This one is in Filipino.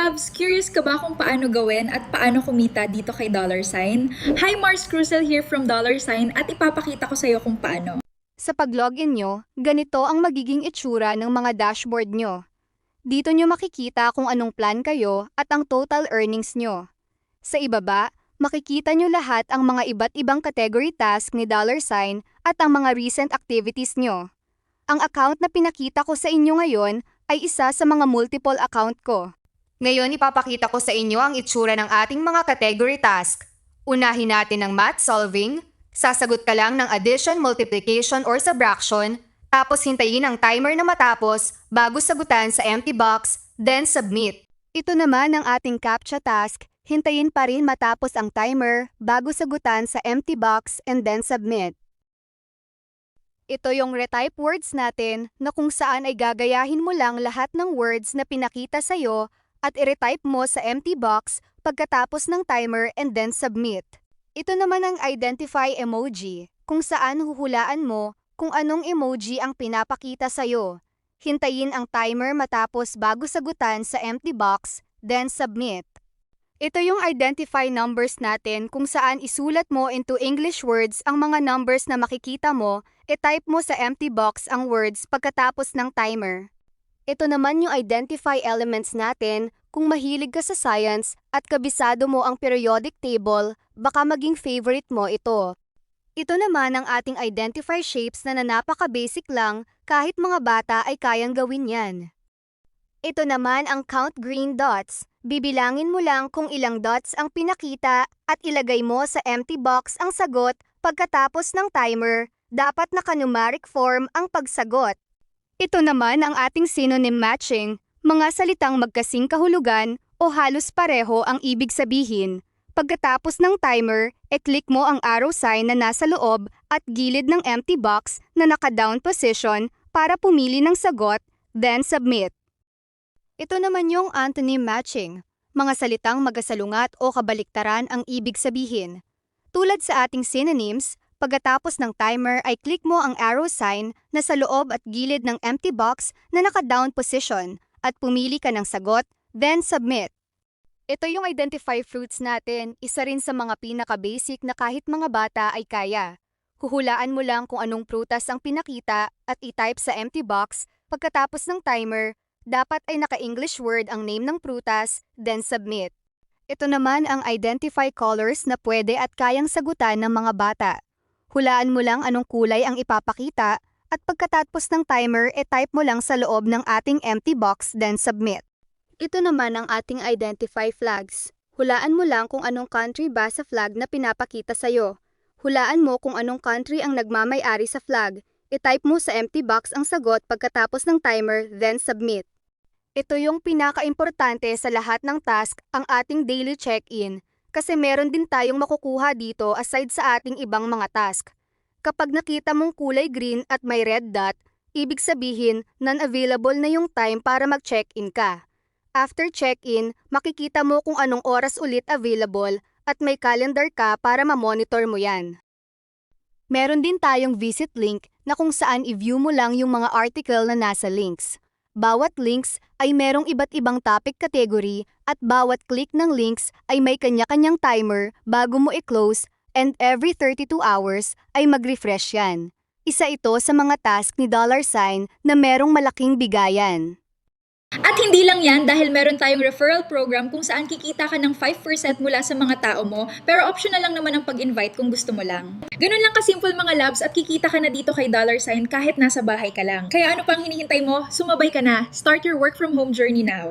Labs! Curious ka ba kung paano gawin at paano kumita dito kay $? Hi, Mars Cruzel here from $, at ipapakita ko sa iyo kung paano. Sa pag-login nyo, ganito ang magiging itsura ng mga dashboard nyo. Dito nyo makikita kung anong plan kayo at ang total earnings nyo. Sa ibaba, makikita nyo lahat ang mga iba't ibang category task ni $, at ang mga recent activities nyo. Ang account na pinakita ko sa inyo ngayon ay isa sa mga multiple account ko. Ngayon ipapakita ko sa inyo ang itsura ng ating mga category task. Unahin natin ang math solving. Sasagot ka lang ng addition, multiplication, or subtraction, tapos hintayin ang timer na matapos bago sagutan sa empty box, then submit. Ito naman ang ating CAPTCHA task. Hintayin pa rin matapos ang timer bago sagutan sa empty box and then submit. Ito yung retype words natin na kung saan ay gagayahin mo lang lahat ng words na pinakita sa'yo at i-retype mo sa empty box pagkatapos ng timer and then submit. Ito naman ang identify emoji, kung saan huhulaan mo kung anong emoji ang pinapakita sa'yo. Hintayin ang timer matapos bago sagutan sa empty box, then submit. Ito yung identify numbers natin kung saan isulat mo into English words ang mga numbers na makikita mo, i-type mo sa empty box ang words pagkatapos ng timer. Ito naman yung identify elements natin. Kung mahilig ka sa science at kabisado mo ang periodic table, baka maging favorite mo ito. Ito naman ang ating identify shapes na napaka-basic lang, kahit mga bata ay kayang gawin yan. Ito naman ang count green dots. Bibilangin mo lang kung ilang dots ang pinakita at ilagay mo sa empty box ang sagot pagkatapos ng timer. Dapat naka-numeric form ang pagsagot. Ito naman ang ating synonym matching. Mga salitang magkasing kahulugan o halos pareho ang ibig sabihin. Pagkatapos ng timer, e-click mo ang arrow sign na nasa loob at gilid ng empty box na naka-down position para pumili ng sagot, then submit. Ito naman yung antonym matching. Mga salitang magkasalungat o kabaliktaran ang ibig sabihin. Tulad sa ating synonyms, pagkatapos ng timer ay click mo ang arrow sign na sa loob at gilid ng empty box na naka-down position at pumili ka ng sagot, then submit. Ito yung identify fruits natin, isa rin sa mga pinaka-basic na kahit mga bata ay kaya. Huhulaan mo lang kung anong prutas ang pinakita at i-type sa empty box. Pagkatapos ng timer, dapat ay naka-English word ang name ng prutas, then submit. Ito naman ang identify colors na pwede at kayang sagutan ng mga bata. Hulaan mo lang anong kulay ang ipapakita at pagkatapos ng timer, e-type mo lang sa loob ng ating empty box, then submit. Ito naman ang ating identify flags. Hulaan mo lang kung anong country ba sa flag na pinapakita sa'yo. Hulaan mo kung anong country ang nagmamay-ari sa flag. I-type mo sa empty box ang sagot pagkatapos ng timer, then submit. Ito yung pinaka-importante sa lahat ng task, ang ating daily check-in. Kasi meron din tayong makukuha dito aside sa ating ibang mga task. Kapag nakita mong kulay green at may red dot, ibig sabihin non-available na yung time para mag-check-in ka. After check-in, makikita mo kung anong oras ulit available at may calendar ka para ma-monitor mo yan. Meron din tayong visit link na kung saan i-view mo lang yung mga article na nasa links. Bawat links ay merong iba't ibang topic category at bawat click ng links ay may kanya-kanyang timer bago mo i-close and every 32 hours ay mag-refresh yan. Isa ito sa mga task ni $, na merong malaking bigayan. At hindi lang yan dahil meron tayong referral program kung saan kikita ka ng 5% mula sa mga tao mo, pero optional lang naman ang pag-invite kung gusto mo lang. Ganun lang kasimple mga labs at kikita ka na dito kay $, kahit nasa bahay ka lang. Kaya ano pang hinihintay mo? Sumabay ka na. Start your work from home journey now.